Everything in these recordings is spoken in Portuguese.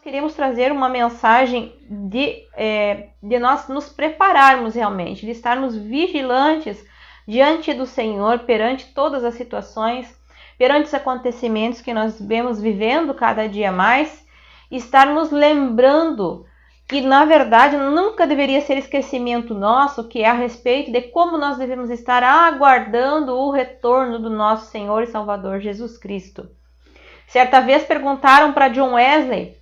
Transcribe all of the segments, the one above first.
queremos trazer uma mensagem de nós nos prepararmos realmente, de estarmos vigilantes diante do Senhor, perante todas as situações, perante os acontecimentos que nós vemos vivendo cada dia mais, estarmos lembrando que, na verdade, nunca deveria ser esquecimento nosso, que é a respeito de como nós devemos estar aguardando o retorno do nosso Senhor e Salvador Jesus Cristo. Certa vez perguntaram para John Wesley,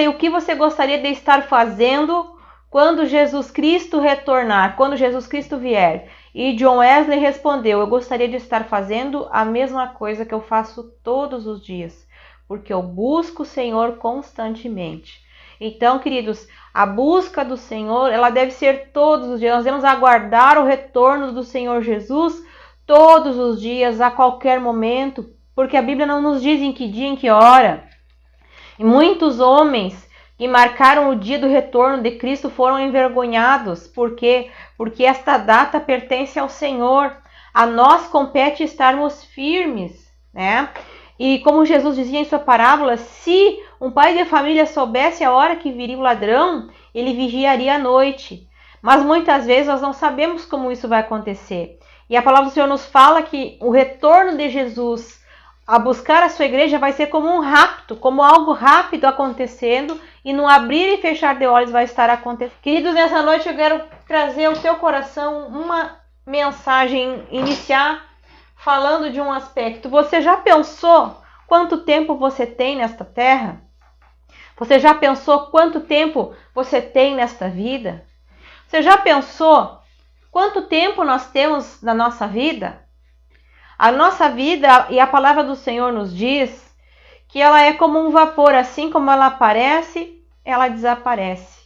o que você gostaria de estar fazendo quando Jesus Cristo retornar, quando Jesus Cristo vier? E John Wesley respondeu, eu gostaria de estar fazendo a mesma coisa que eu faço todos os dias, porque eu busco o Senhor constantemente. Então, queridos, a busca do Senhor, ela deve ser todos os dias. Nós devemos aguardar o retorno do Senhor Jesus todos os dias, a qualquer momento, porque a Bíblia não nos diz em que dia, em que hora. E muitos homens que marcaram o dia do retorno de Cristo foram envergonhados. Por quê? Porque esta data pertence ao Senhor. A nós compete estarmos firmes, né? E como Jesus dizia em sua parábola, se um pai de família soubesse a hora que viria o ladrão, ele vigiaria à noite. Mas muitas vezes nós não sabemos como isso vai acontecer. E a palavra do Senhor nos fala que o retorno de Jesus a buscar a sua igreja vai ser como um rapto, como algo rápido acontecendo, e no abrir e fechar de olhos vai estar acontecendo. Queridos, nessa noite eu quero trazer ao seu coração uma mensagem, iniciar falando de um aspecto. Você já pensou quanto tempo você tem nesta terra? Você já pensou quanto tempo você tem nesta vida? Você já pensou quanto tempo nós temos na nossa vida? A nossa vida, e a palavra do Senhor nos diz, que ela é como um vapor, assim como ela aparece, ela desaparece.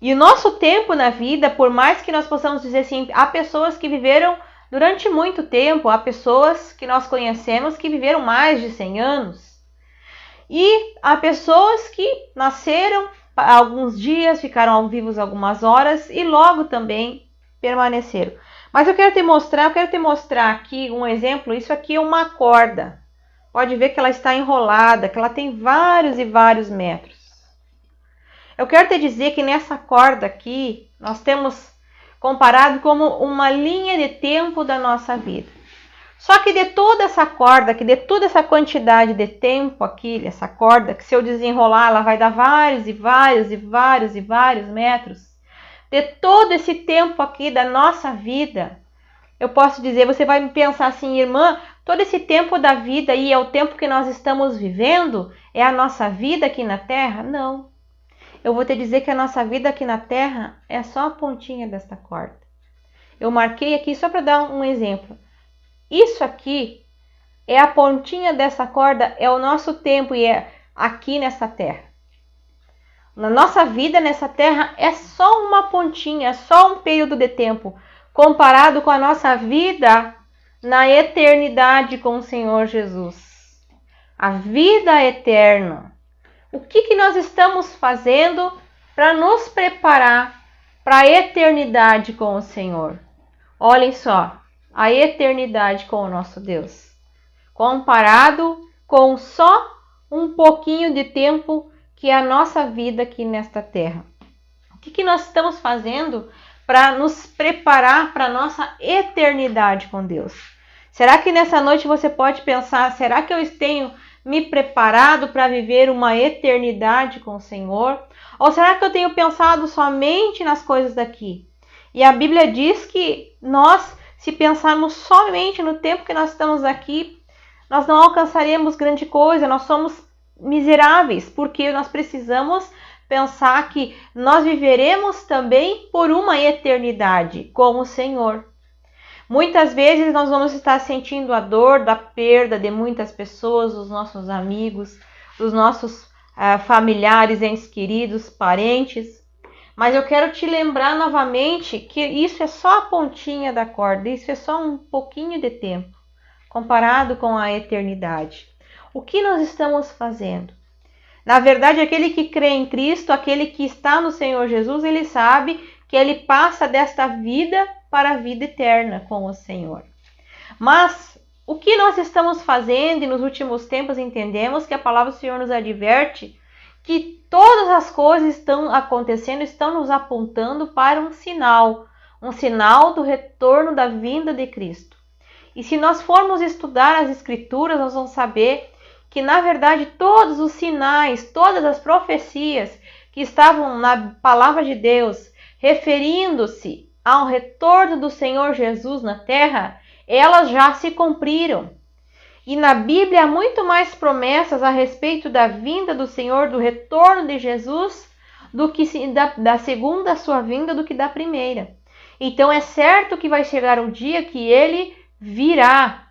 E o nosso tempo na vida, por mais que nós possamos dizer assim, há pessoas que viveram durante muito tempo, há pessoas que nós conhecemos que viveram mais de 100 anos. E há pessoas que nasceram há alguns dias, ficaram vivos algumas horas e logo também permaneceram. Mas eu quero te mostrar aqui um exemplo. Isso aqui é uma corda. Pode ver que ela está enrolada, que ela tem vários e vários metros. Eu quero te dizer que nessa corda aqui, nós temos comparado como uma linha de tempo da nossa vida. Só que de toda essa corda, que de toda essa quantidade de tempo aqui, essa corda, que se eu desenrolar, ela vai dar vários e vários e vários e vários metros. De todo esse tempo aqui da nossa vida, eu posso dizer, você vai pensar assim, irmã, todo esse tempo da vida aí é o tempo que nós estamos vivendo? É a nossa vida aqui na Terra? Não. Eu vou te dizer que a nossa vida aqui na Terra é só a pontinha desta corda. Eu marquei aqui só para dar um exemplo. Isso aqui é a pontinha dessa corda, é o nosso tempo e é aqui nessa Terra. Na nossa vida nessa terra é só uma pontinha, é só um período de tempo, comparado com a nossa vida na eternidade com o Senhor Jesus. A vida eterna. O que nós estamos fazendo para nos preparar para a eternidade com o Senhor? Olhem só, a eternidade com o nosso Deus, comparado com só um pouquinho de tempo que é a nossa vida aqui nesta terra. O que nós estamos fazendo para nos preparar para a nossa eternidade com Deus? Será que nessa noite você pode pensar, será que eu tenho me preparado para viver uma eternidade com o Senhor? Ou será que eu tenho pensado somente nas coisas daqui? E a Bíblia diz que nós, se pensarmos somente no tempo que nós estamos aqui, nós não alcançaremos grande coisa, nós somos miseráveis, porque nós precisamos pensar que nós viveremos também por uma eternidade com o Senhor. Muitas vezes nós vamos estar sentindo a dor da perda de muitas pessoas, dos nossos amigos, dos nossos familiares, entes queridos, parentes. Mas eu quero te lembrar novamente que isso é só a pontinha da corda, isso é só um pouquinho de tempo, comparado com a eternidade. O que nós estamos fazendo? Na verdade, aquele que crê em Cristo, aquele que está no Senhor Jesus, ele sabe que ele passa desta vida para a vida eterna com o Senhor. Mas o que nós estamos fazendo, e nos últimos tempos entendemos que a palavra do Senhor nos adverte que todas as coisas estão acontecendo, estão nos apontando para um sinal do retorno da vinda de Cristo. E se nós formos estudar as Escrituras, nós vamos saber que, na verdade, todos os sinais, todas as profecias que estavam na palavra de Deus, referindo-se ao retorno do Senhor Jesus na terra, elas já se cumpriram. E na Bíblia há muito mais promessas a respeito da vinda do Senhor, do retorno de Jesus, do que da segunda sua vinda, do que da primeira. Então é certo que vai chegar um dia que ele virá.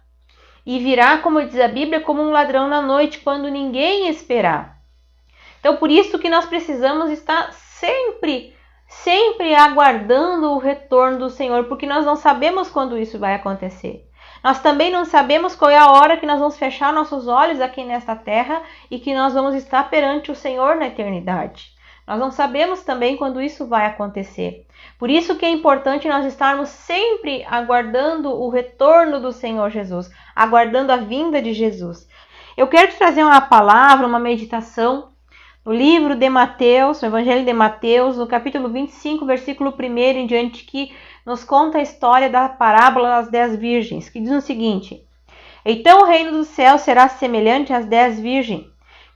E virá, como diz a Bíblia, como um ladrão na noite, quando ninguém esperar. Então por isso que nós precisamos estar sempre aguardando o retorno do Senhor, porque nós não sabemos quando isso vai acontecer. Nós também não sabemos qual é a hora que nós vamos fechar nossos olhos aqui nesta terra e que nós vamos estar perante o Senhor na eternidade. Nós não sabemos também quando isso vai acontecer. Por isso que é importante nós estarmos sempre aguardando o retorno do Senhor Jesus, aguardando a vinda de Jesus. Eu quero te trazer uma palavra, uma meditação no livro de Mateus, no Evangelho de Mateus, no capítulo 25, versículo 1 em diante, que nos conta a história da parábola das 10 virgens, que diz o seguinte: Então o reino do céu será semelhante às 10 virgens,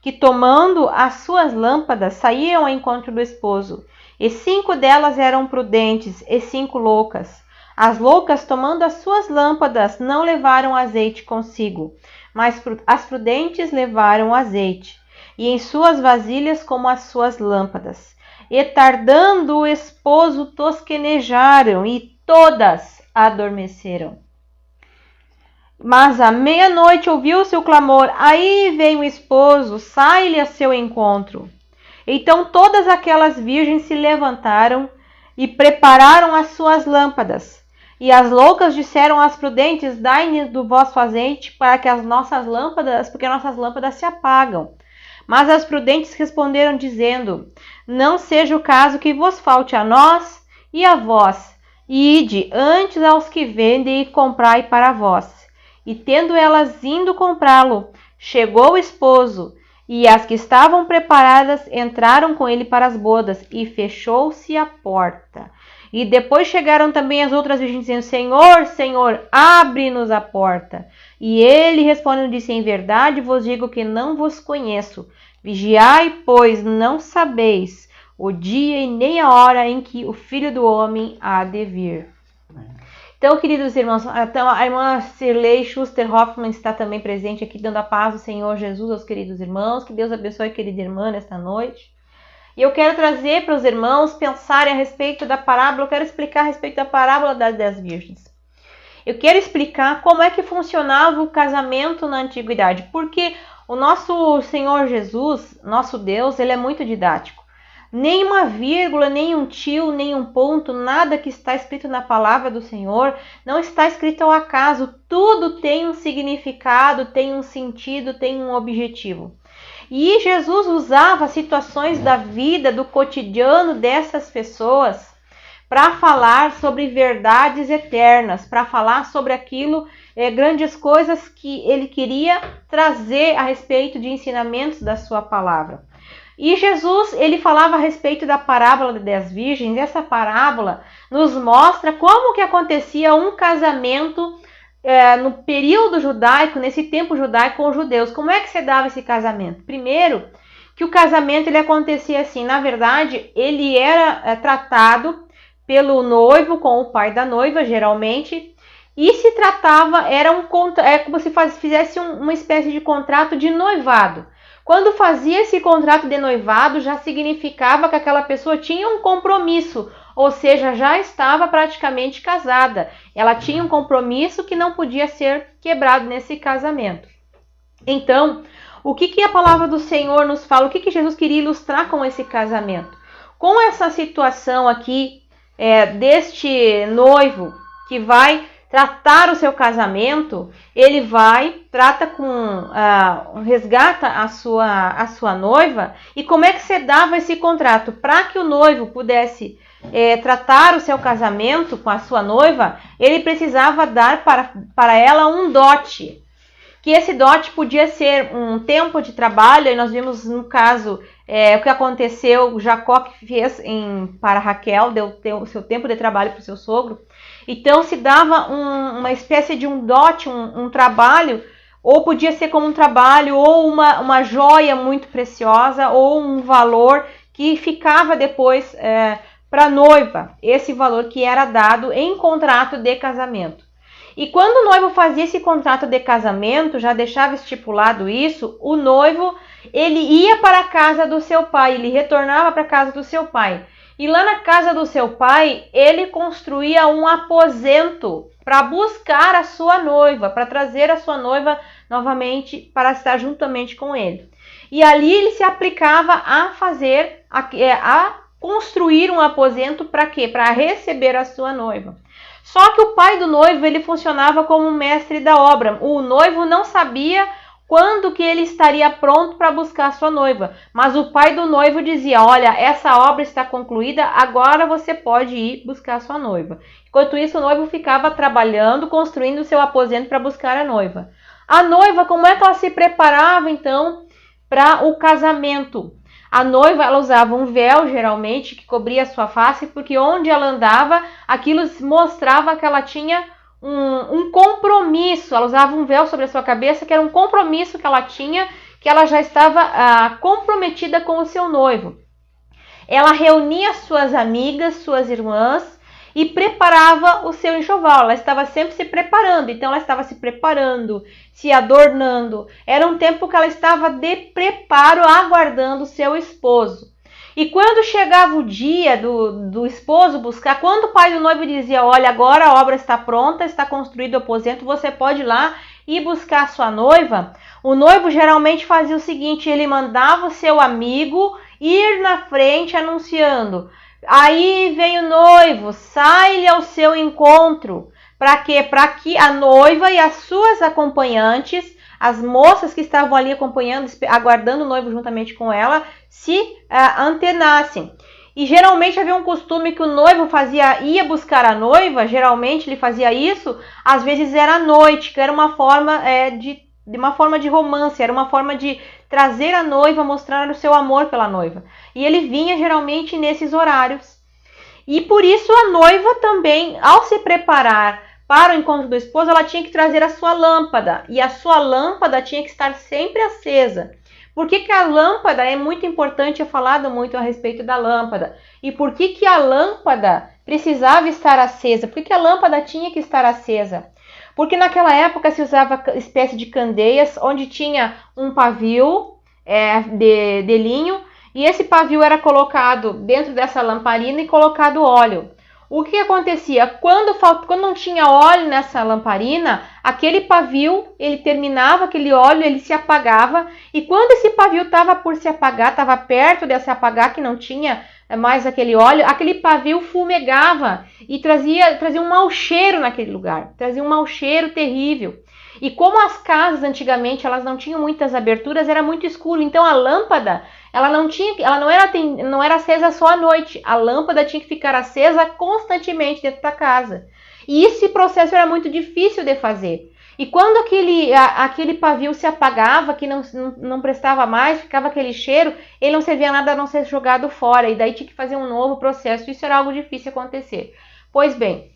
que tomando as suas lâmpadas saíram ao encontro do esposo. E 5 delas eram prudentes e 5 loucas. As loucas, tomando as suas lâmpadas, não levaram azeite consigo, mas as prudentes levaram azeite, e em suas vasilhas como as suas lâmpadas. E tardando o esposo, tosquenejaram, e todas adormeceram. Mas à meia-noite ouviu-se o clamor: aí vem o esposo, sai-lhe a seu encontro. Então todas aquelas virgens se levantaram e prepararam as suas lâmpadas. E as loucas disseram às prudentes: dai-nos do vosso azeite, para que as nossas lâmpadas se apagam. Mas as prudentes responderam, dizendo: não seja o caso que vos falte a nós e a vós, e ide antes aos que vendem e comprai para vós. E tendo elas indo comprá-lo, chegou o esposo, e as que estavam preparadas entraram com ele para as bodas, e fechou-se a porta. E depois chegaram também as outras virgens, dizendo: Senhor, Senhor, abre-nos a porta. E ele respondendo disse: em verdade vos digo que não vos conheço. Vigiai, pois não sabeis o dia e nem a hora em que o Filho do Homem há de vir. Então, queridos irmãos, a irmã Cirlei Schuster Hoffmann está também presente aqui, dando a paz do Senhor Jesus aos queridos irmãos. Que Deus abençoe a querida irmã nesta noite. E eu quero trazer para os irmãos pensarem a respeito da parábola, eu quero explicar a respeito da parábola das 10 virgens. Eu quero explicar como é que funcionava o casamento na antiguidade, porque o nosso Senhor Jesus, nosso Deus, ele é muito didático. Nem uma vírgula, nem um tio, nem um ponto, nada que está escrito na palavra do Senhor não está escrito ao acaso. Tudo tem um significado, tem um sentido, tem um objetivo. E Jesus usava situações da vida, do cotidiano dessas pessoas para falar sobre verdades eternas, para falar sobre aquilo, grandes coisas que ele queria trazer a respeito de ensinamentos da sua palavra. E Jesus, ele falava a respeito da parábola de 10 virgens. Essa parábola nos mostra como que acontecia um casamento no período judaico, nesse tempo judaico com os judeus. Como é que se dava esse casamento? Primeiro, que o casamento ele acontecia assim, na verdade, ele era tratado pelo noivo com o pai da noiva, geralmente, e se tratava, como se fizesse uma espécie de contrato de noivado. Quando fazia esse contrato de noivado, já significava que aquela pessoa tinha um compromisso, ou seja, já estava praticamente casada. Ela tinha um compromisso que não podia ser quebrado nesse casamento. Então, o que a palavra do Senhor nos fala? O que Jesus queria ilustrar com esse casamento? Com essa situação aqui deste noivo que vai tratar o seu casamento, ele resgata a sua noiva. E como é que se dava esse contrato? Para que o noivo pudesse tratar o seu casamento com a sua noiva, ele precisava dar para ela um dote. Que esse dote podia ser um tempo de trabalho, e nós vimos no caso o que aconteceu, Jacó que fez para Raquel, deu o seu tempo de trabalho para o seu sogro. Então se dava uma espécie de um dote, um trabalho, ou podia ser como um trabalho, ou uma joia muito preciosa, ou um valor que ficava depois para a noiva, esse valor que era dado em contrato de casamento. E quando o noivo fazia esse contrato de casamento, já deixava estipulado isso, o noivo ele ia para a casa do seu pai, ele retornava para a casa do seu pai. E lá na casa do seu pai, ele construía um aposento para buscar a sua noiva, para trazer a sua noiva novamente para estar juntamente com ele. E ali ele se aplicava a fazer, a construir um aposento para quê? Para receber a sua noiva. Só que o pai do noivo, ele funcionava como um mestre da obra. O noivo não sabia quando que ele estaria pronto para buscar a sua noiva. Mas o pai do noivo dizia, olha, essa obra está concluída, agora você pode ir buscar a sua noiva. Enquanto isso, o noivo ficava trabalhando, construindo o seu aposento para buscar a noiva. A noiva, como é que ela se preparava, então, para o casamento? A noiva, ela usava um véu, geralmente, que cobria a sua face, porque onde ela andava, aquilo mostrava que ela tinha um compromisso. Ela usava um véu sobre a sua cabeça, que era um compromisso que ela tinha, que ela já estava comprometida com o seu noivo. Ela reunia suas amigas, suas irmãs, e preparava o seu enxoval. Ela estava sempre se preparando, então ela estava se preparando, se adornando. Era um tempo que ela estava de preparo, aguardando o seu esposo. E quando chegava o dia do esposo buscar, quando o pai do noivo dizia, olha, agora a obra está pronta, está construído o aposento, você pode ir lá e buscar a sua noiva, o noivo geralmente fazia o seguinte, ele mandava o seu amigo ir na frente anunciando, aí vem o noivo, sai-lhe ao seu encontro. Para quê? Para que a noiva e as suas acompanhantes, as moças que estavam ali acompanhando, aguardando o noivo juntamente com ela, se antenassem. E geralmente havia um costume que o noivo ia buscar a noiva, geralmente ele fazia isso, às vezes era à noite, que era uma forma de romance, era uma forma de trazer a noiva, mostrar o seu amor pela noiva. E ele vinha geralmente nesses horários. E por isso a noiva também, ao se preparar para o encontro do esposo, ela tinha que trazer a sua lâmpada. E a sua lâmpada tinha que estar sempre acesa. Por que a lâmpada é muito importante? É falado muito a respeito da lâmpada. E por que a lâmpada precisava estar acesa? Por que a lâmpada tinha que estar acesa? Porque naquela época se usava espécie de candeias, onde tinha um pavio de linho, e esse pavio era colocado dentro dessa lamparina e colocado óleo. O que acontecia? Quando não tinha óleo nessa lamparina, aquele pavio, ele terminava, aquele óleo, ele se apagava, e quando esse pavio estava por se apagar, estava perto de se apagar, que não tinha mais aquele óleo, aquele pavio fumegava e trazia um mau cheiro naquele lugar, trazia um mau cheiro terrível. E como as casas antigamente elas não tinham muitas aberturas, era muito escuro, então a lâmpada ela não era acesa só à noite, a lâmpada tinha que ficar acesa constantemente dentro da casa. E esse processo era muito difícil de fazer. E quando aquele pavio se apagava, que não prestava mais, ficava aquele cheiro, ele não servia nada a não ser jogado fora, e daí tinha que fazer um novo processo, isso era algo difícil de acontecer. Pois bem,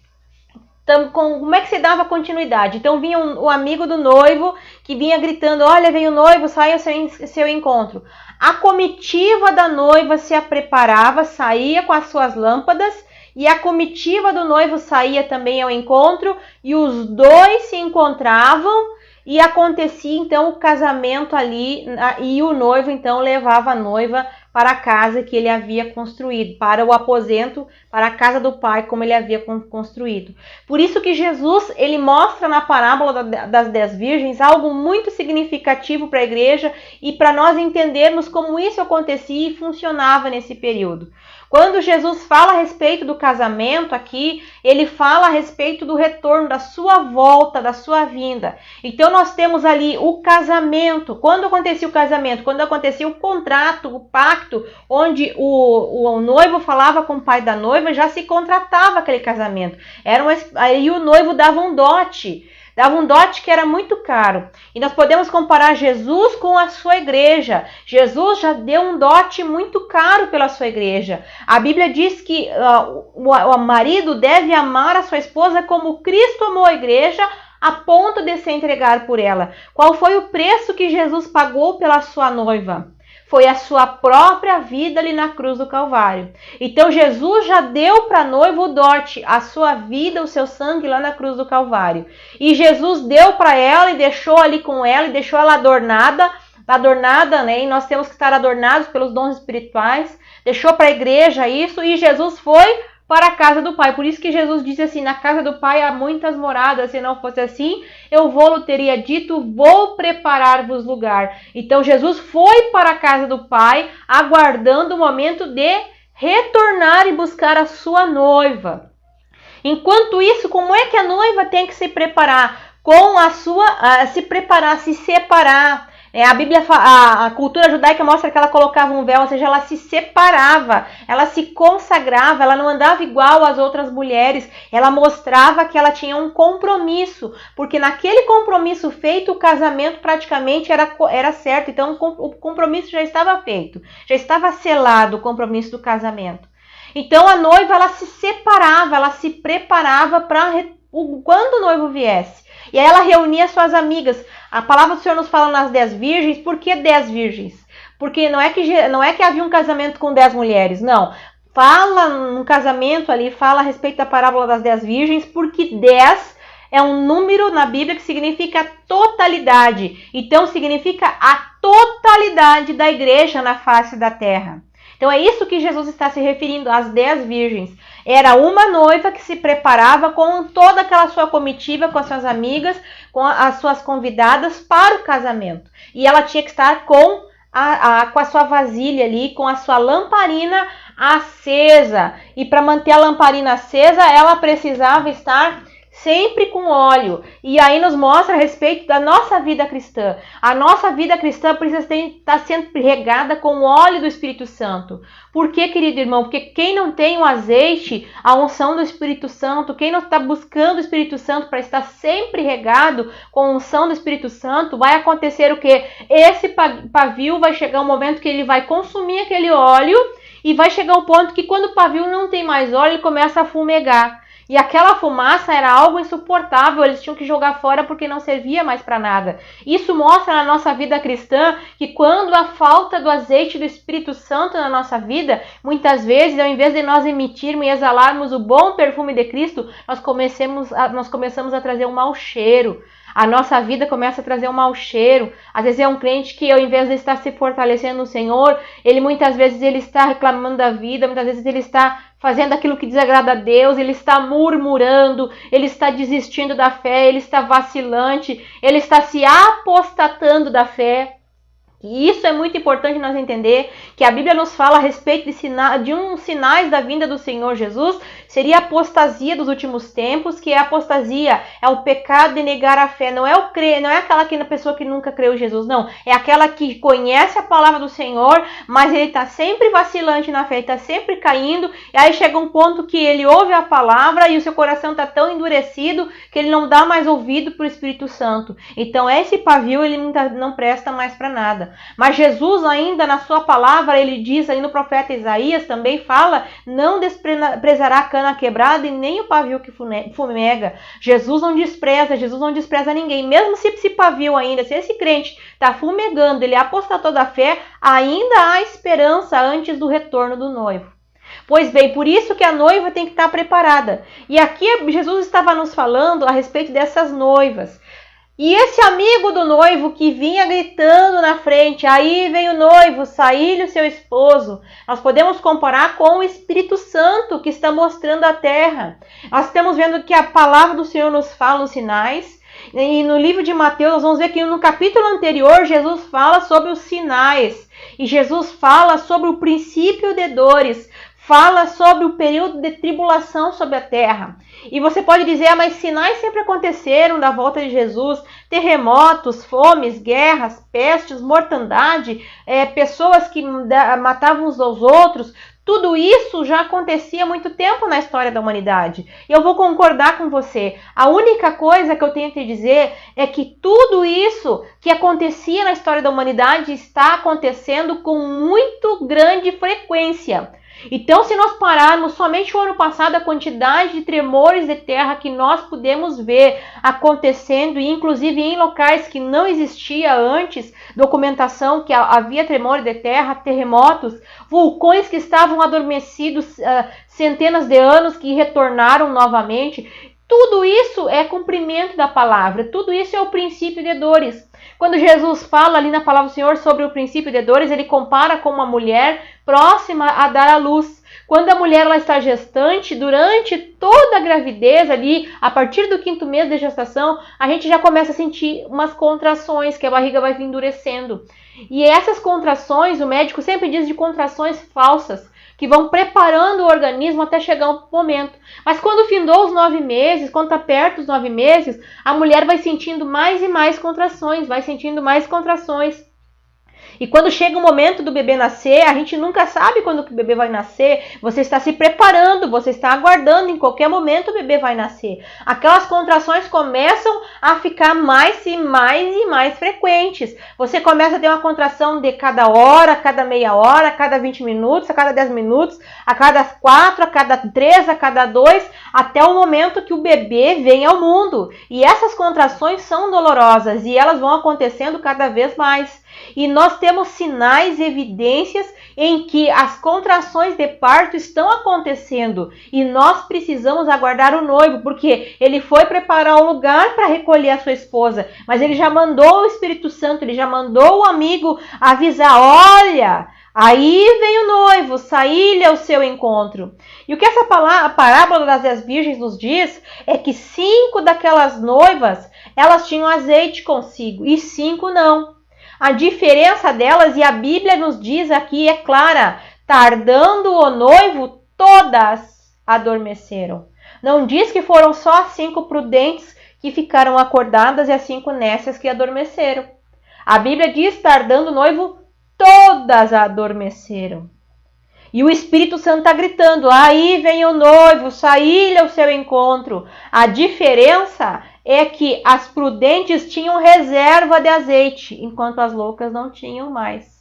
então, como é que se dava continuidade? Então vinha o amigo do noivo que vinha gritando, olha, vem o noivo, sai ao seu encontro. A comitiva da noiva se preparava, saía com as suas lâmpadas, e a comitiva do noivo saía também ao encontro, e os dois se encontravam, e acontecia então o casamento ali, e o noivo então levava a noiva para a casa que ele havia construído, para o aposento, para a casa do pai, como ele havia construído. Por isso que Jesus, ele mostra na parábola das 10 virgens algo muito significativo para a igreja e para nós entendermos como isso acontecia e funcionava nesse período. Quando Jesus fala a respeito do casamento aqui, ele fala a respeito do retorno, da sua volta, da sua vinda. Então nós temos ali o casamento. Quando acontecia o casamento? Quando acontecia o contrato, o pacto, onde o noivo falava com o pai da noiva, já se contratava aquele casamento. Aí o noivo dava um dote. Dava um dote que era muito caro. E nós podemos comparar Jesus com a sua igreja. Jesus já deu um dote muito caro pela sua igreja. A Bíblia diz que o marido deve amar a sua esposa como Cristo amou a igreja, a ponto de se entregar por ela. Qual foi o preço que Jesus pagou pela sua noiva? Foi a sua própria vida ali na cruz do Calvário. Então Jesus já deu para a noiva o dote, a sua vida, o seu sangue lá na cruz do Calvário. E Jesus deu para ela e deixou ali com ela e deixou ela adornada, né? E nós temos que estar adornados pelos dons espirituais. Deixou para a igreja isso e Jesus foi para a casa do Pai. Por isso que Jesus disse assim, na casa do Pai há muitas moradas, se não fosse assim, eu vou-lhe teria dito, vou preparar-vos lugar. Então Jesus foi para a casa do Pai, aguardando o momento de retornar e buscar a sua noiva. Enquanto isso, como é que a noiva tem que se preparar? Com a sua, se preparar, se separar. A Bíblia, a cultura judaica mostra que ela colocava um véu, ou seja, ela se separava, ela se consagrava, ela não andava igual às outras mulheres, ela mostrava que ela tinha um compromisso, porque naquele compromisso feito, o casamento praticamente era certo, então o compromisso já estava feito, já estava selado o compromisso do casamento. Então a noiva, ela se separava, ela se preparava para quando o noivo viesse. E aí ela reunia suas amigas. A palavra do Senhor nos fala nas 10 virgens. Por que 10 virgens? Porque não é que havia um casamento com 10 mulheres, não. Fala no casamento ali, fala a respeito da parábola das 10 virgens, porque 10 é um número na Bíblia que significa totalidade. Então significa a totalidade da igreja na face da terra. Então é isso que Jesus está se referindo às 10 virgens. Era uma noiva que se preparava com toda aquela sua comitiva, com as suas amigas, com as suas convidadas para o casamento. E ela tinha que estar com a sua vasilha ali, com a sua lamparina acesa. E para manter a lamparina acesa, ela precisava estar sempre com óleo. E aí nos mostra a respeito da nossa vida cristã. A nossa vida cristã precisa estar sempre regada com o óleo do Espírito Santo. Por quê, querido irmão? Porque quem não tem o azeite, a unção do Espírito Santo, quem não está buscando o Espírito Santo para estar sempre regado com a unção do Espírito Santo, vai acontecer o quê? Esse pavio vai chegar um momento que ele vai consumir aquele óleo e vai chegar um ponto que quando o pavio não tem mais óleo, ele começa a fumegar. E aquela fumaça era algo insuportável, eles tinham que jogar fora porque não servia mais para nada. Isso mostra na nossa vida cristã que quando a falta do azeite do Espírito Santo na nossa vida, muitas vezes, ao invés de nós emitirmos e exalarmos o bom perfume de Cristo, nós começamos a trazer um mau cheiro. A nossa vida começa a trazer um mau cheiro. Às vezes é um crente que, ao invés de estar se fortalecendo no Senhor, muitas vezes ele está reclamando da vida, muitas vezes ele está fazendo aquilo que desagrada a Deus, ele está murmurando, ele está desistindo da fé, ele está vacilante, ele está se apostatando da fé. E isso é muito importante nós entender, que a Bíblia nos fala a respeito de uns sinais da vinda do Senhor Jesus, seria a apostasia dos últimos tempos, que é a apostasia, é o pecado de negar a fé, não é aquela pessoa que nunca creu em Jesus, não, é aquela que conhece a palavra do Senhor, mas ele está sempre vacilante na fé, ele está sempre caindo, e aí chega um ponto que ele ouve a palavra e o seu coração está tão endurecido que ele não dá mais ouvido para o Espírito Santo. Então esse pavio ele não presta mais para nada. Mas Jesus ainda na sua palavra, ele diz aí no profeta Isaías, também fala, não desprezará a cana quebrada e nem o pavio que fumega. Jesus não despreza ninguém. Mesmo se esse pavio ainda, se esse crente está fumegando, ele apostatou da fé, ainda há esperança antes do retorno do noivo. Pois bem, por isso que a noiva tem que estar preparada. E aqui Jesus estava nos falando a respeito dessas noivas. E esse amigo do noivo que vinha gritando na frente, aí vem o noivo, saí-lhe o seu esposo. Nós podemos comparar com o Espírito Santo que está mostrando a terra. Nós estamos vendo que a palavra do Senhor nos fala nos sinais. E no livro de Mateus, nós vamos ver que no capítulo anterior, Jesus fala sobre os sinais. E Jesus fala sobre o princípio de dores. Fala sobre o período de tribulação sobre a terra. E você pode dizer, mas sinais sempre aconteceram da volta de Jesus. Terremotos, fomes, guerras, pestes, mortandade, pessoas que matavam uns aos outros. Tudo isso já acontecia há muito tempo na história da humanidade. E eu vou concordar com você. A única coisa que eu tenho que dizer é que tudo isso que acontecia na história da humanidade está acontecendo com muito grande frequência. Então, se nós pararmos somente o ano passado, a quantidade de tremores de terra que nós pudemos ver acontecendo, e inclusive em locais que não existia antes documentação que havia tremores de terra, terremotos, vulcões que estavam adormecidos centenas de anos que retornaram novamente, tudo isso é cumprimento da palavra, tudo isso é o princípio de dores. Quando Jesus fala ali na palavra do Senhor sobre o princípio de dores, ele compara com uma mulher próxima a dar à luz. Quando a mulher ela está gestante, durante toda a gravidez ali, a partir do 5º mês de gestação, a gente já começa a sentir umas contrações, que a barriga vai endurecendo. E essas contrações, o médico sempre diz de contrações falsas, que vão preparando o organismo até chegar um momento. Mas quando findou os 9 meses, quando está perto dos 9 meses, a mulher vai sentindo mais e mais contrações, vai sentindo mais contrações. E quando chega o momento do bebê nascer, a gente nunca sabe quando que o bebê vai nascer. Você está se preparando, você está aguardando, em qualquer momento o bebê vai nascer. Aquelas contrações começam a ficar mais e mais frequentes. Você começa a ter uma contração de cada hora, a cada meia hora, a cada 20 minutos, a cada 10 minutos, a cada 4, a cada 3, a cada 2, até o momento que o bebê vem ao mundo. E essas contrações são dolorosas e elas vão acontecendo cada vez mais. E nós temos sinais e evidências em que as contrações de parto estão acontecendo. E nós precisamos aguardar o noivo, porque ele foi preparar um lugar para recolher a sua esposa. Mas ele já mandou o Espírito Santo, ele já mandou o amigo avisar, olha, aí vem o noivo, saí-lhe ao seu encontro. E o que essa parábola das 10 virgens nos diz é que 5 daquelas noivas, elas tinham azeite consigo e 5 não. A diferença delas, e a Bíblia nos diz aqui, é clara, tardando o noivo, todas adormeceram. Não diz que foram só as 5 prudentes que ficaram acordadas e as 5 nécias que adormeceram. A Bíblia diz, tardando o noivo, todas adormeceram. E o Espírito Santo está gritando, aí vem o noivo, saí-lhe ao seu encontro. A diferença é que as prudentes tinham reserva de azeite, enquanto as loucas não tinham mais.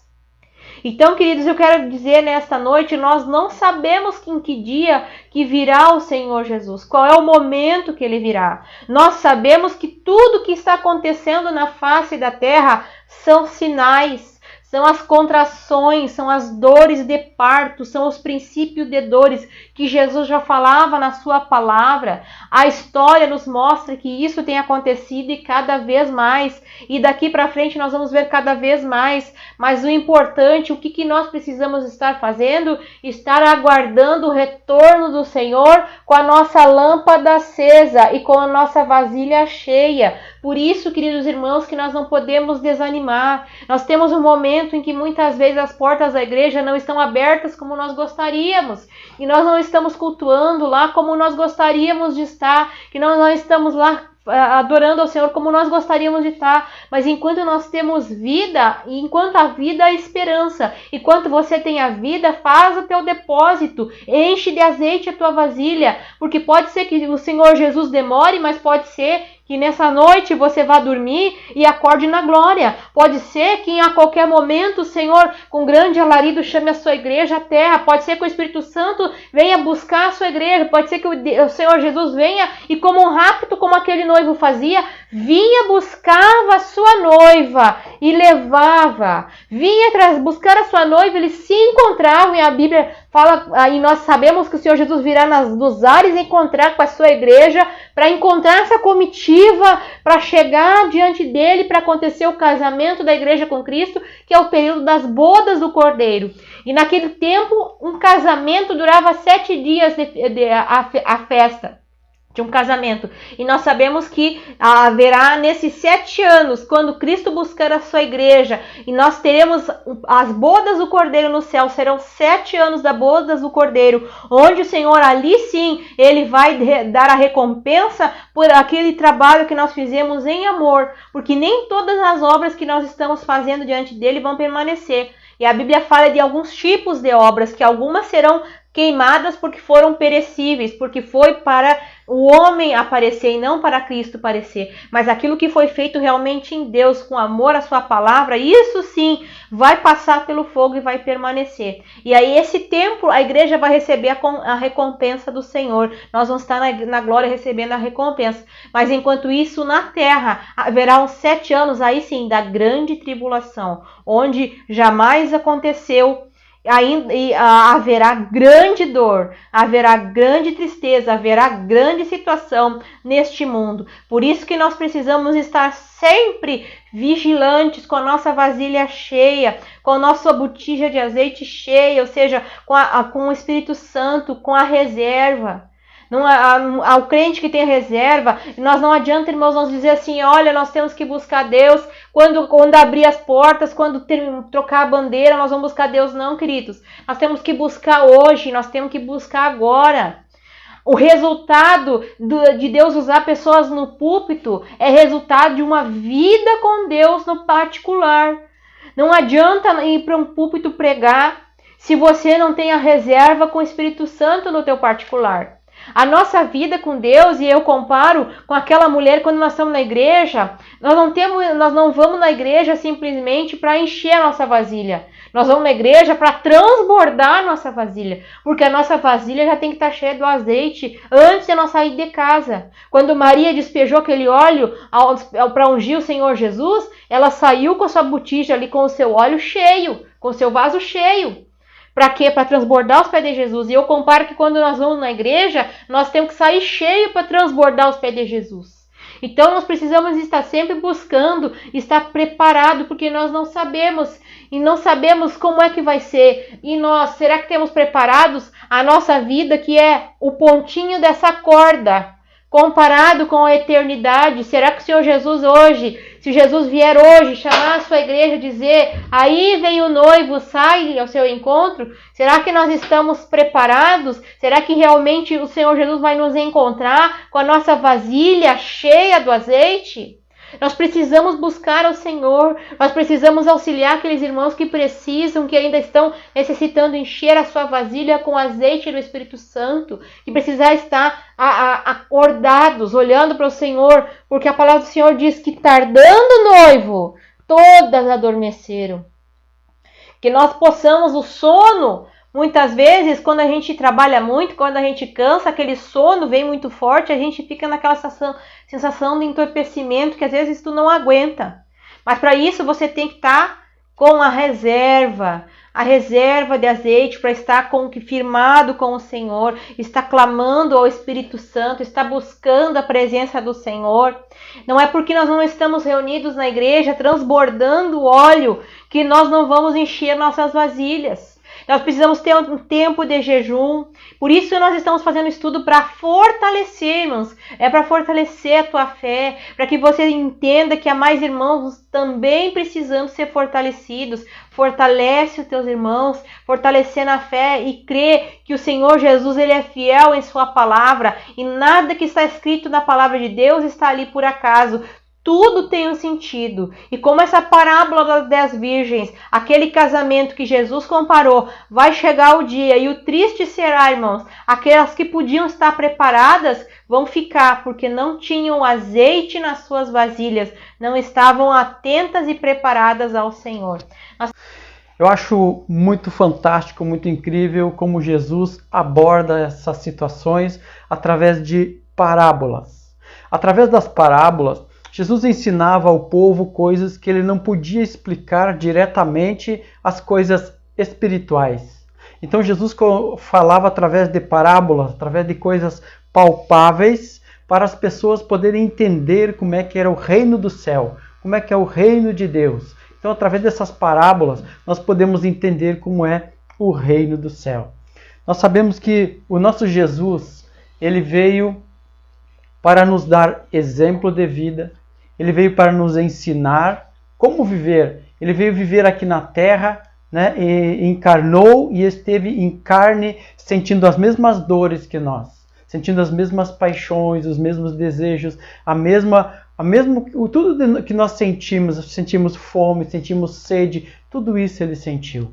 Então, queridos, eu quero dizer nesta noite, nós não sabemos em que dia que virá o Senhor Jesus, qual é o momento que ele virá. Nós sabemos que tudo que está acontecendo na face da terra são sinais. São as contrações, são as dores de parto, são os princípios de dores que Jesus já falava na sua palavra. A história nos mostra que isso tem acontecido e cada vez mais. E daqui para frente nós vamos ver cada vez mais. Mas o importante, o que nós precisamos estar fazendo? Estar aguardando o retorno do Senhor com a nossa lâmpada acesa e com a nossa vasilha cheia. Por isso, queridos irmãos, que nós não podemos desanimar. Nós temos um momento em que muitas vezes as portas da igreja não estão abertas como nós gostaríamos, e nós não estamos cultuando lá como nós gostaríamos de estar, que nós não estamos lá adorando ao Senhor como nós gostaríamos de estar, mas enquanto nós temos vida, e enquanto a vida é esperança, enquanto você tem a vida, faz o teu depósito, enche de azeite a tua vasilha, porque pode ser que o Senhor Jesus demore, mas pode ser que nessa noite você vá dormir e acorde na glória. Pode ser que a qualquer momento o Senhor, com grande alarido, chame a sua igreja à terra. Pode ser que o Espírito Santo venha buscar a sua igreja. Pode ser que o Senhor Jesus venha e, como um rapto, como aquele noivo fazia, vinha, buscava a sua noiva e levava. Vinha buscar a sua noiva, eles se encontravam, e a Bíblia fala, e nós sabemos que o Senhor Jesus virá nos ares encontrar com a sua igreja, para encontrar essa comitiva, para chegar diante dele, para acontecer o casamento da igreja com Cristo, que é o período das bodas do Cordeiro. E naquele tempo, um casamento durava 7 dias a festa de um casamento. E nós sabemos que haverá nesses 7 anos, quando Cristo buscar a sua igreja, e nós teremos as bodas do Cordeiro no céu, serão 7 anos das bodas do Cordeiro, onde o Senhor, ali sim, ele vai dar a recompensa por aquele trabalho que nós fizemos em amor, porque nem todas as obras que nós estamos fazendo diante dele vão permanecer. E a Bíblia fala de alguns tipos de obras, que algumas serão queimadas porque foram perecíveis, porque foi para o homem aparecer e não para Cristo aparecer. Mas aquilo que foi feito realmente em Deus, com amor à sua palavra, isso sim vai passar pelo fogo e vai permanecer. E aí esse tempo a igreja vai receber a recompensa do Senhor. Nós vamos estar na glória recebendo a recompensa. Mas enquanto isso, na terra, haverá uns 7 anos, aí sim, da grande tribulação, onde jamais aconteceu. Haverá grande dor, haverá grande tristeza, haverá grande situação neste mundo. Por isso que nós precisamos estar sempre vigilantes, com a nossa vasilha cheia, com a nossa botija de azeite cheia, ou seja, com o Espírito Santo, com a reserva. Ao crente que tem reserva, nós não adianta, irmãos, nós dizer assim, olha, nós temos que buscar Deus quando abrir as portas, quando trocar a bandeira, nós vamos buscar Deus. Não, queridos, nós temos que buscar hoje, nós temos que buscar agora. O resultado de Deus usar pessoas no púlpito é resultado de uma vida com Deus no particular. Não adianta ir para um púlpito pregar se você não tem a reserva com o Espírito Santo no teu particular. A nossa vida com Deus, e eu comparo com aquela mulher quando nós estamos na igreja, nós não vamos na igreja simplesmente para encher a nossa vasilha. Nós vamos na igreja para transbordar a nossa vasilha, porque a nossa vasilha já tem que estar cheia do azeite antes de nós sair de casa. Quando Maria despejou aquele óleo para ungir o Senhor Jesus, ela saiu com a sua botija ali, com o seu óleo cheio, com o seu vaso cheio. Para quê? Para transbordar os pés de Jesus. E eu comparo que quando nós vamos na igreja, nós temos que sair cheio para transbordar os pés de Jesus. Então nós precisamos estar sempre buscando, estar preparado, porque nós não sabemos. E não sabemos como é que vai ser. E nós, será que temos preparados a nossa vida, que é o pontinho dessa corda, comparado com a eternidade? Será que o Senhor Jesus hoje, se Jesus vier hoje chamar a sua igreja e dizer, aí vem o noivo, sai ao seu encontro, será que nós estamos preparados? Será que realmente o Senhor Jesus vai nos encontrar com a nossa vasilha cheia do azeite? Nós precisamos buscar ao Senhor, nós precisamos auxiliar aqueles irmãos que precisam, que ainda estão necessitando encher a sua vasilha com azeite do Espírito Santo, que precisam estar acordados, olhando para o Senhor, porque a palavra do Senhor diz que tardando o noivo, todas adormeceram. Que nós possamos o sono, muitas vezes, quando a gente trabalha muito, quando a gente cansa, aquele sono vem muito forte, a gente fica naquela sensação de entorpecimento que às vezes tu não aguenta. Mas para isso você tem que estar com a reserva de azeite, para estar firmado com o Senhor, estar clamando ao Espírito Santo, estar buscando a presença do Senhor. Não é porque nós não estamos reunidos na igreja, transbordando óleo, que nós não vamos encher nossas vasilhas. Nós precisamos ter um tempo de jejum. Por isso nós estamos fazendo estudo para fortalecer, irmãos. É para fortalecer a tua fé, para que você entenda que há mais irmãos também precisando ser fortalecidos. Fortalece os teus irmãos, fortalecer na fé e crê que o Senhor Jesus ele é fiel em sua palavra e nada que está escrito na palavra de Deus está ali por acaso. Tudo tem um sentido. E como essa parábola das 10 virgens, aquele casamento que Jesus comparou, vai chegar o dia e o triste será, irmãos, aquelas que podiam estar preparadas vão ficar, porque não tinham azeite nas suas vasilhas, não estavam atentas e preparadas ao Senhor. Eu acho muito fantástico, muito incrível como Jesus aborda essas situações através de parábolas. Através das parábolas, Jesus ensinava ao povo coisas que ele não podia explicar diretamente, as coisas espirituais. Então Jesus falava através de parábolas, através de coisas palpáveis, para as pessoas poderem entender como é que era o reino do céu, como é que é o reino de Deus. Então, através dessas parábolas, nós podemos entender como é o reino do céu. Nós sabemos que o nosso Jesus, ele veio para nos dar exemplo de vida, ele veio para nos ensinar como viver. Ele veio viver aqui na terra, né? E encarnou e esteve em carne, sentindo as mesmas dores que nós, sentindo as mesmas paixões, os mesmos desejos, tudo que nós sentimos fome, sentimos sede, Tudo isso ele sentiu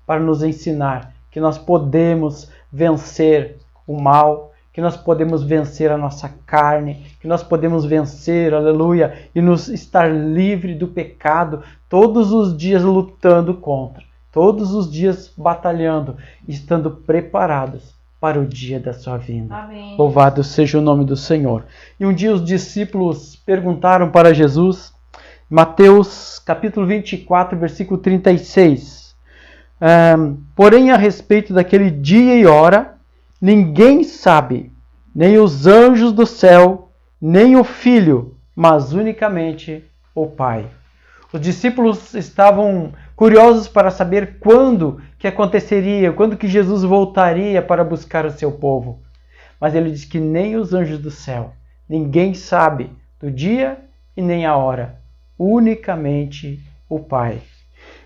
para nos ensinar que nós podemos vencer o mal, que nós podemos vencer a nossa carne, que nós podemos vencer, aleluia, e nos estar livre do pecado todos os dias lutando contra, todos os dias batalhando, estando preparados para o dia da sua vinda. Amém. Louvado seja o nome do Senhor. E um dia os discípulos perguntaram para Jesus, Mateus capítulo 24, versículo 36. Porém, a respeito daquele dia e hora, ninguém sabe, nem os anjos do céu, nem o Filho, mas unicamente o Pai. Os discípulos estavam curiosos para saber quando que aconteceria, quando que Jesus voltaria para buscar o seu povo. Mas ele diz que nem os anjos do céu, ninguém sabe do dia e nem a hora, unicamente o Pai.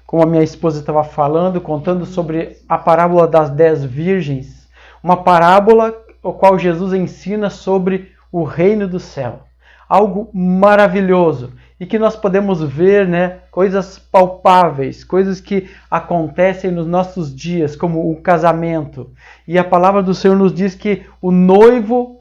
Como a minha esposa estava falando, contando sobre a parábola das 10 virgens, uma parábola a qual Jesus ensina sobre o reino do céu. Algo maravilhoso e que nós podemos ver, coisas palpáveis, coisas que acontecem nos nossos dias, como o casamento. E a palavra do Senhor nos diz que o noivo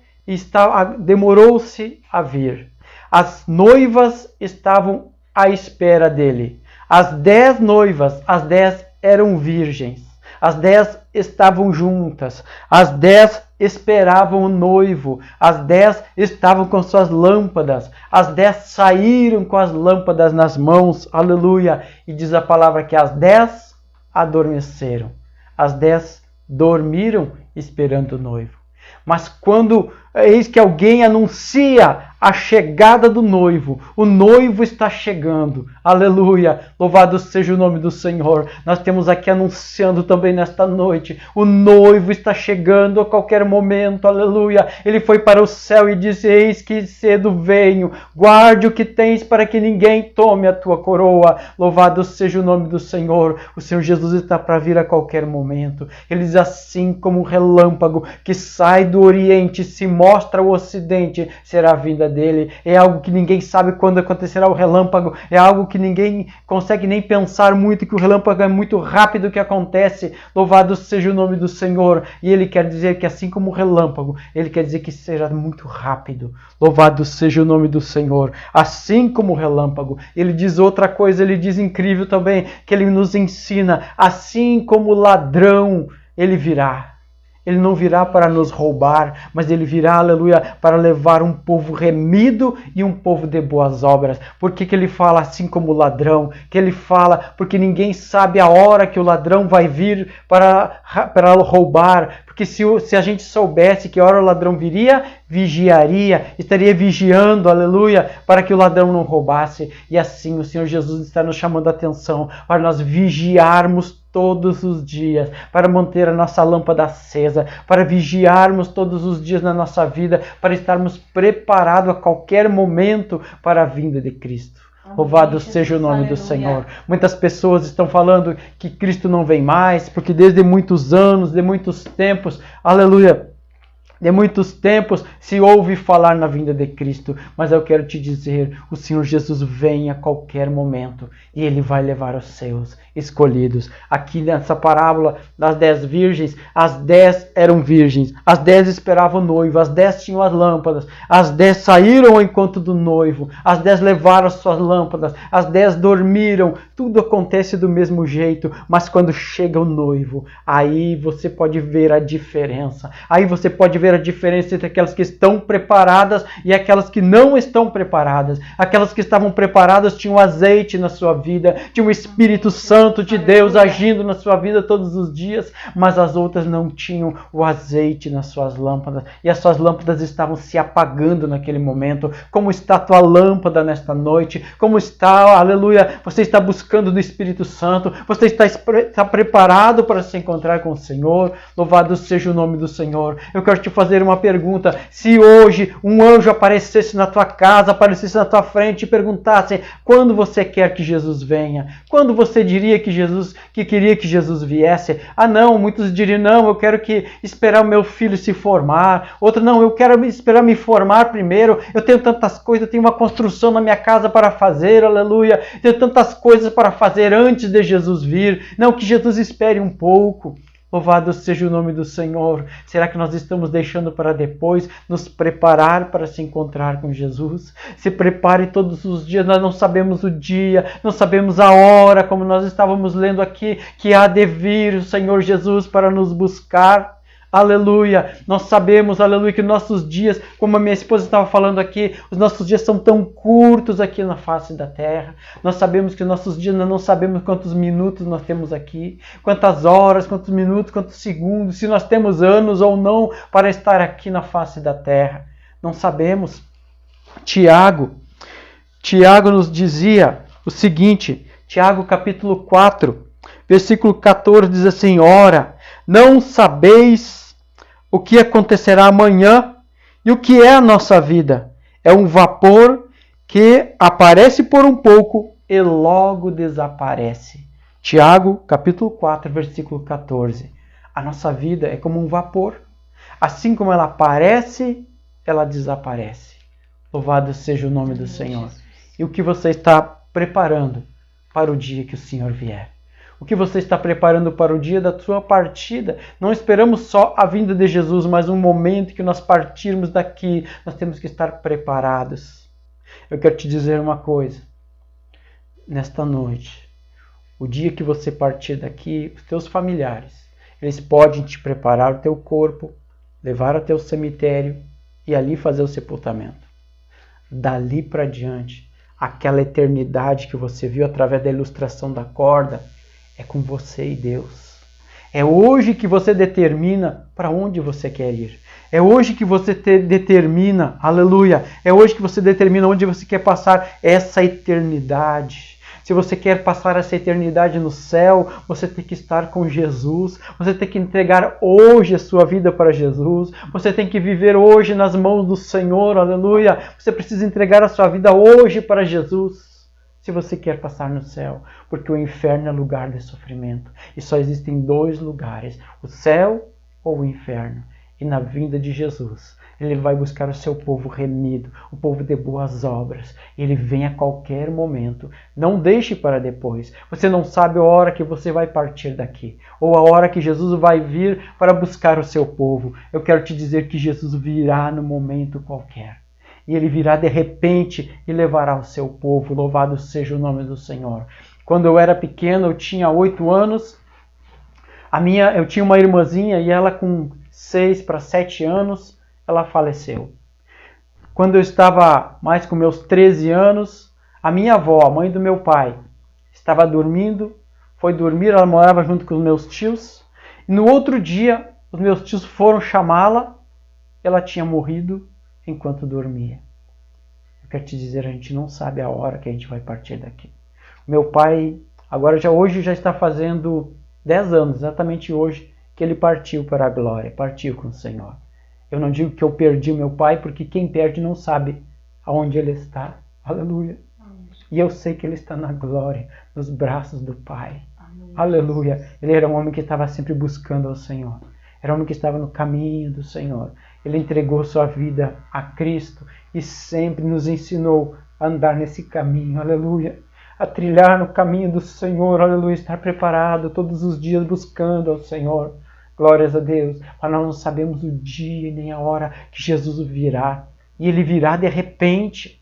demorou-se a vir. As noivas estavam à espera dele. As 10 noivas, as 10 eram virgens. As 10 estavam juntas. As 10 esperavam o noivo. As 10 estavam com suas lâmpadas. As 10 saíram com as lâmpadas nas mãos. Aleluia! E diz a palavra que as 10 adormeceram. As 10 dormiram esperando o noivo. Mas quando eis que alguém anuncia a chegada do noivo, o noivo está chegando, aleluia, louvado seja o nome do Senhor. Nós temos aqui anunciando também nesta noite, o noivo está chegando a qualquer momento, aleluia. Ele foi para o céu e disse, eis que cedo venho, guarde o que tens para que ninguém tome a tua coroa, louvado seja o nome do Senhor. O Senhor Jesus está para vir a qualquer momento. Ele diz assim como um relâmpago que sai do Oriente e se mostra ao Ocidente, será a vinda dele. É algo que ninguém sabe quando acontecerá o relâmpago, é algo que ninguém consegue nem pensar muito, que o relâmpago é muito rápido que acontece, louvado seja o nome do Senhor. E ele quer dizer que assim como o relâmpago, ele quer dizer que será muito rápido, louvado seja o nome do Senhor, assim como o relâmpago. Ele diz outra coisa, ele diz incrível também, que ele nos ensina, assim como o ladrão, ele virá. Ele não virá para nos roubar, mas ele virá, aleluia, para levar um povo remido e um povo de boas obras. Por que ele fala assim como o ladrão? Que ele fala porque ninguém sabe a hora que o ladrão vai vir para roubar. Porque se a gente soubesse que hora o ladrão viria, vigiaria, estaria vigiando, aleluia, para que o ladrão não roubasse. E assim o Senhor Jesus está nos chamando a atenção para nós vigiarmos todos os dias, para manter a nossa lâmpada acesa, para vigiarmos todos os dias na nossa vida, para estarmos preparados a qualquer momento para a vinda de Cristo. Louvado seja o nome do Senhor. Muitas pessoas estão falando que Cristo não vem mais, porque desde muitos anos, de muitos tempos, aleluia, de muitos tempos se ouve falar na vinda de Cristo, mas eu quero te dizer, o Senhor Jesus vem a qualquer momento e Ele vai levar os seus escolhidos. Aqui nessa parábola das 10 virgens, as 10 eram virgens, as 10 esperavam o noivo, as 10 tinham as lâmpadas, as 10 saíram ao encontro do noivo, as 10 levaram as suas lâmpadas, as 10 dormiram, tudo acontece do mesmo jeito, mas quando chega o noivo, aí você pode ver a diferença, aí você pode ver a diferença entre aquelas que estão preparadas e aquelas que não estão preparadas. Aquelas que estavam preparadas tinham azeite na sua vida, tinham o Espírito Santo de Deus agindo na sua vida todos os dias, mas as outras não tinham o azeite nas suas lâmpadas e as suas lâmpadas estavam se apagando naquele momento. Como está a tua lâmpada nesta noite? Como está, aleluia, você está buscando do Espírito Santo? Você está preparado para se encontrar com o Senhor? Louvado seja o nome do Senhor. Eu quero te fazer uma pergunta. Se hoje um anjo aparecesse na tua casa, aparecesse na tua frente e perguntasse: quando você quer que Jesus venha? Quando você diria que queria que Jesus viesse? Ah, não, muitos diriam: não, eu quero esperar o meu filho se formar. Outro: não, eu quero esperar me formar primeiro. Eu tenho tantas coisas, eu tenho uma construção na minha casa para fazer, aleluia. Tenho tantas coisas para fazer antes de Jesus vir. Não, que Jesus espere um pouco. Louvado seja o nome do Senhor. Será que nós estamos deixando para depois nos preparar para se encontrar com Jesus? Se prepare todos os dias. Nós não sabemos o dia, não sabemos a hora, como nós estávamos lendo aqui, que há de vir o Senhor Jesus para nos buscar. Aleluia, nós sabemos, aleluia, que nossos dias, como a minha esposa estava falando aqui, os nossos dias são tão curtos aqui na face da terra. Nós sabemos que nossos dias, nós não sabemos quantos minutos nós temos aqui, quantas horas, quantos minutos, quantos segundos, se nós temos anos ou não para estar aqui na face da terra. Não sabemos. Tiago nos dizia o seguinte, Tiago capítulo 4, versículo 14 diz assim: ora, não sabeis o que acontecerá amanhã e o que é a nossa vida? É um vapor que aparece por um pouco e logo desaparece. Tiago, capítulo 4, versículo 14. A nossa vida é como um vapor. Assim como ela aparece, ela desaparece. Louvado seja o nome do Senhor. E o que você está preparando para o dia que o Senhor vier? O que você está preparando para o dia da sua partida? Não esperamos só a vinda de Jesus, mas um momento que nós partirmos daqui, nós temos que estar preparados. Eu quero te dizer uma coisa. Nesta noite, o dia que você partir daqui, os teus familiares, eles podem te preparar o teu corpo, levar até o cemitério e ali fazer o sepultamento. Dali para diante, aquela eternidade que você viu através da ilustração da corda, é com você e Deus. É hoje que você determina para onde você quer ir. É hoje que você determina, aleluia, é hoje que você determina onde você quer passar essa eternidade. Se você quer passar essa eternidade no céu, você tem que estar com Jesus. Você tem que entregar hoje a sua vida para Jesus. Você tem que viver hoje nas mãos do Senhor, aleluia. Você precisa entregar a sua vida hoje para Jesus. Se você quer passar no céu, porque o inferno é lugar de sofrimento. E só existem dois lugares, o céu ou o inferno. E na vinda de Jesus, Ele vai buscar o seu povo remido, o povo de boas obras. Ele vem a qualquer momento. Não deixe para depois. Você não sabe a hora que você vai partir daqui, ou a hora que Jesus vai vir para buscar o seu povo. Eu quero te dizer que Jesus virá no momento qualquer. E Ele virá de repente e levará o seu povo. Louvado seja o nome do Senhor. Quando eu era pequeno, eu tinha 8 anos. Eu tinha uma irmãzinha e ela com 6 para 7 anos, ela faleceu. Quando eu estava mais com meus 13 anos, a minha avó, a mãe do meu pai, estava dormindo, foi dormir, ela morava junto com os meus tios. E no outro dia, os meus tios foram chamá-la, ela tinha morrido enquanto dormia. Eu quero te dizer, a gente não sabe a hora que a gente vai partir daqui. Meu pai, hoje já está fazendo 10 anos, exatamente hoje, que ele partiu para a glória, partiu com o Senhor. Eu não digo que eu perdi meu pai, porque quem perde não sabe aonde ele está. Aleluia. E eu sei que ele está na glória, nos braços do Pai. Aleluia. Ele era um homem que estava sempre buscando ao Senhor. Era um homem que estava no caminho do Senhor. Ele entregou sua vida a Cristo e sempre nos ensinou a andar nesse caminho. Aleluia. A trilhar no caminho do Senhor. Aleluia. Estar preparado todos os dias buscando ao Senhor. Glórias a Deus. Mas nós não sabemos o dia nem a hora que Jesus virá. E Ele virá de repente.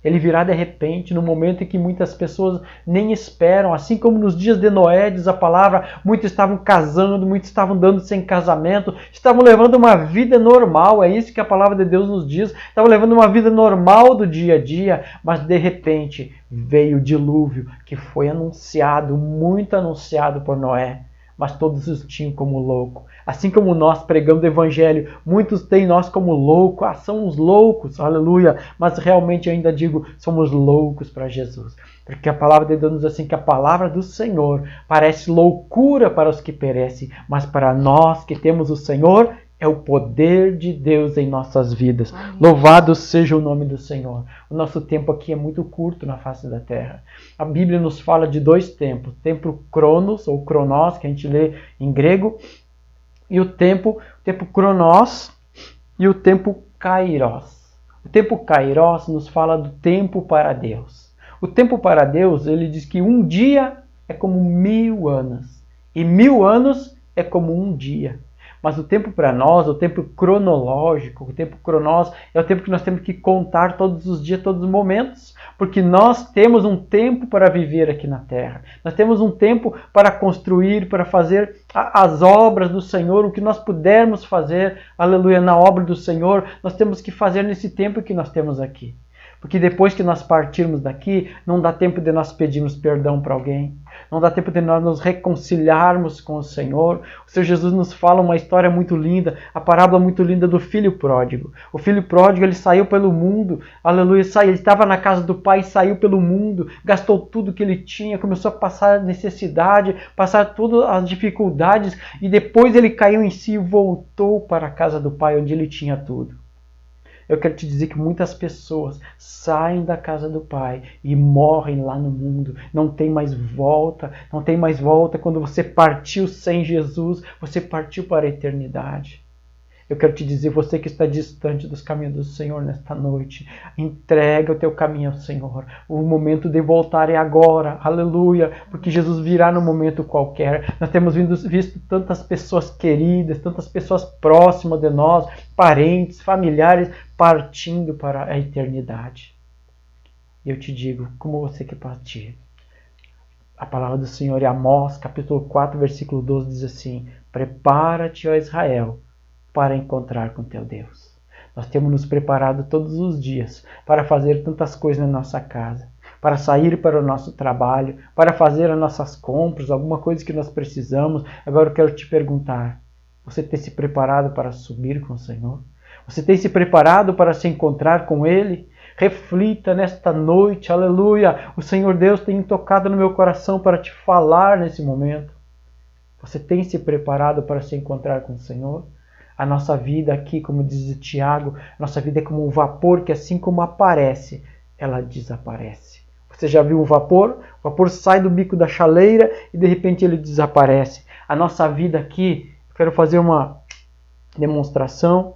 Ele virá de repente, no momento em que muitas pessoas nem esperam. Assim como nos dias de Noé, diz a palavra, muitos estavam casando, muitos estavam dando sem casamento, estavam levando uma vida normal. É isso que a palavra de Deus nos diz. Estavam levando uma vida normal do dia a dia, mas de repente veio o dilúvio, que foi anunciado, muito anunciado por Noé. Mas todos os tinham como louco. Assim como nós pregamos o Evangelho, muitos têm nós como louco. São os loucos, aleluia. Mas realmente eu ainda digo, somos loucos para Jesus. Porque a palavra de Deus nos diz assim, que a palavra do Senhor parece loucura para os que perecem, mas para nós que temos o Senhor, É o poder de Deus em nossas vidas. Amém. Louvado seja o nome do Senhor. O nosso tempo aqui é muito curto na face da terra. A Bíblia nos fala de 2 tempos. O tempo Cronos, ou Cronos, que a gente lê em grego, e o tempo Cronos e o tempo Kairos. O tempo Kairos nos fala do tempo para Deus. O tempo para Deus, ele diz que um dia é como 1000 anos. E 1000 anos é como um dia. Mas o tempo para nós, o tempo cronológico, o tempo cronos, é o tempo que nós temos que contar todos os dias, todos os momentos. Porque nós temos um tempo para viver aqui na terra. Nós temos um tempo para construir, para fazer as obras do Senhor, o que nós pudermos fazer, aleluia, na obra do Senhor, nós temos que fazer nesse tempo que nós temos aqui. Porque depois que nós partirmos daqui, não dá tempo de nós pedirmos perdão para alguém. Não dá tempo de nós nos reconciliarmos com o Senhor. O Senhor Jesus nos fala uma história muito linda, a parábola muito linda do filho pródigo. O filho pródigo, ele saiu pelo mundo, aleluia, ele estava na casa do pai, saiu pelo mundo, gastou tudo que ele tinha, começou a passar necessidade, passar todas as dificuldades, e depois ele caiu em si e voltou para a casa do pai, onde ele tinha tudo. Eu quero te dizer que muitas pessoas saem da casa do Pai e morrem lá no mundo. Não tem mais volta, não tem mais volta. Quando você partiu sem Jesus, você partiu para a eternidade. Eu quero te dizer, você que está distante dos caminhos do Senhor nesta noite, entrega o teu caminho ao Senhor. O momento de voltar é agora, aleluia, porque Jesus virá no momento qualquer. Nós temos visto tantas pessoas queridas, tantas pessoas próximas de nós, parentes, familiares, partindo para a eternidade. E eu te digo, como você quer partir? A palavra do Senhor em Amós, capítulo 4, versículo 12, diz assim: prepara-te, ó Israel, para encontrar com teu Deus. Nós temos nos preparado todos os dias para fazer tantas coisas na nossa casa, para sair para o nosso trabalho, para fazer as nossas compras, alguma coisa que nós precisamos. Agora eu quero te perguntar, você tem se preparado para subir com o Senhor? Você tem se preparado para se encontrar com Ele? Reflita nesta noite, aleluia. O Senhor Deus tem tocado no meu coração para te falar nesse momento. Você tem se preparado para se encontrar com o Senhor? A nossa vida aqui, como diz Tiago, nossa vida é como um vapor que assim como aparece, ela desaparece. Você já viu um vapor? O vapor sai do bico da chaleira e de repente ele desaparece. A nossa vida aqui, eu quero fazer uma demonstração,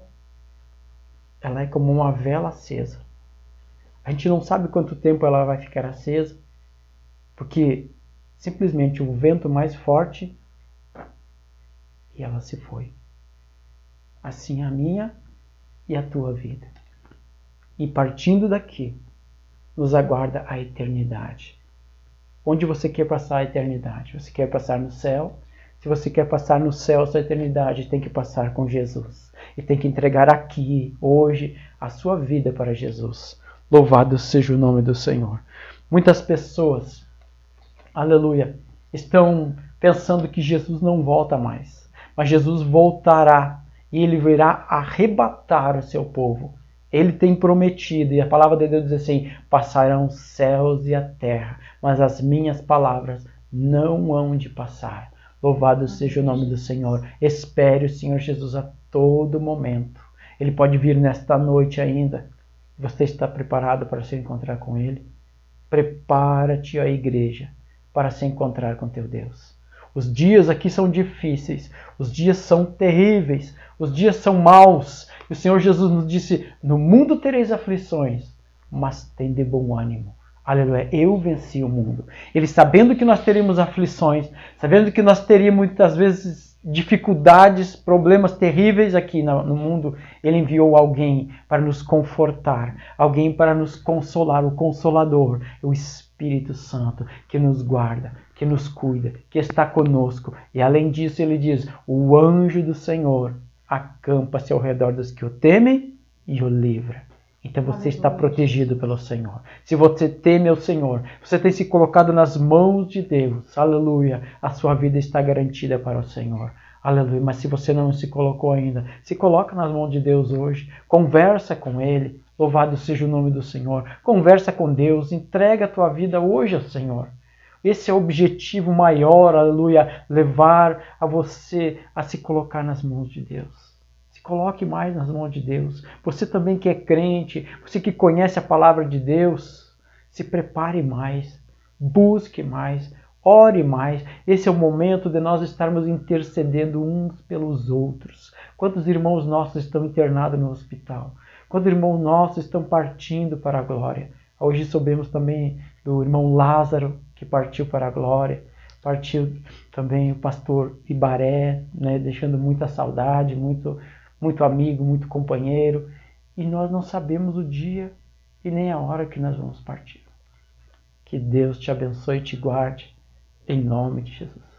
ela é como uma vela acesa. A gente não sabe quanto tempo ela vai ficar acesa, porque simplesmente o vento mais forte e ela se foi. Assim a minha e a tua vida. E partindo daqui, nos aguarda a eternidade. Onde você quer passar a eternidade? Você quer passar no céu? Se você quer passar no céu a sua eternidade, tem que passar com Jesus. E tem que entregar aqui, hoje, a sua vida para Jesus. Louvado seja o nome do Senhor. Muitas pessoas, aleluia, estão pensando que Jesus não volta mais. Mas Jesus voltará. E Ele virá arrebatar o seu povo. Ele tem prometido, e a palavra de Deus diz assim: passarão os céus e a terra, mas as minhas palavras não hão de passar. Louvado seja o nome do Senhor. Espere o Senhor Jesus a todo momento. Ele pode vir nesta noite ainda. Você está preparado para se encontrar com Ele? Prepara-te, ó igreja, para se encontrar com teu Deus. Os dias aqui são difíceis, os dias são terríveis, os dias são maus. E o Senhor Jesus nos disse: no mundo tereis aflições, mas tem de bom ânimo. Aleluia, eu venci o mundo. Ele, sabendo que nós teríamos aflições, sabendo que nós teríamos muitas vezes dificuldades, problemas terríveis aqui no mundo, Ele enviou alguém para nos confortar, alguém para nos consolar, o Consolador, o Espírito Santo, que nos guarda, que nos cuida, que está conosco. E além disso, Ele diz: o anjo do Senhor acampa-se ao redor dos que o temem e o livra. Então você está protegido pelo Senhor. Se você teme ao Senhor, você tem se colocado nas mãos de Deus, aleluia, a sua vida está garantida para o Senhor. Aleluia. Mas se você não se colocou ainda, se coloca nas mãos de Deus hoje, conversa com Ele, louvado seja o nome do Senhor, conversa com Deus, entrega a tua vida hoje ao Senhor. Esse é o objetivo maior, aleluia, levar a você a se colocar nas mãos de Deus. Se coloque mais nas mãos de Deus. Você também que é crente, você que conhece a palavra de Deus, se prepare mais, busque mais, ore mais. Esse é o momento de nós estarmos intercedendo uns pelos outros. Quantos irmãos nossos estão internados no hospital? Quantos irmãos nossos estão partindo para a glória? Hoje soubemos também do irmão Lázaro, que partiu para a glória. Partiu também o pastor Ibaré, né, deixando muita saudade, muito amigo, muito companheiro. E nós não sabemos o dia e nem a hora que nós vamos partir. Que Deus te abençoe e te guarde, em nome de Jesus.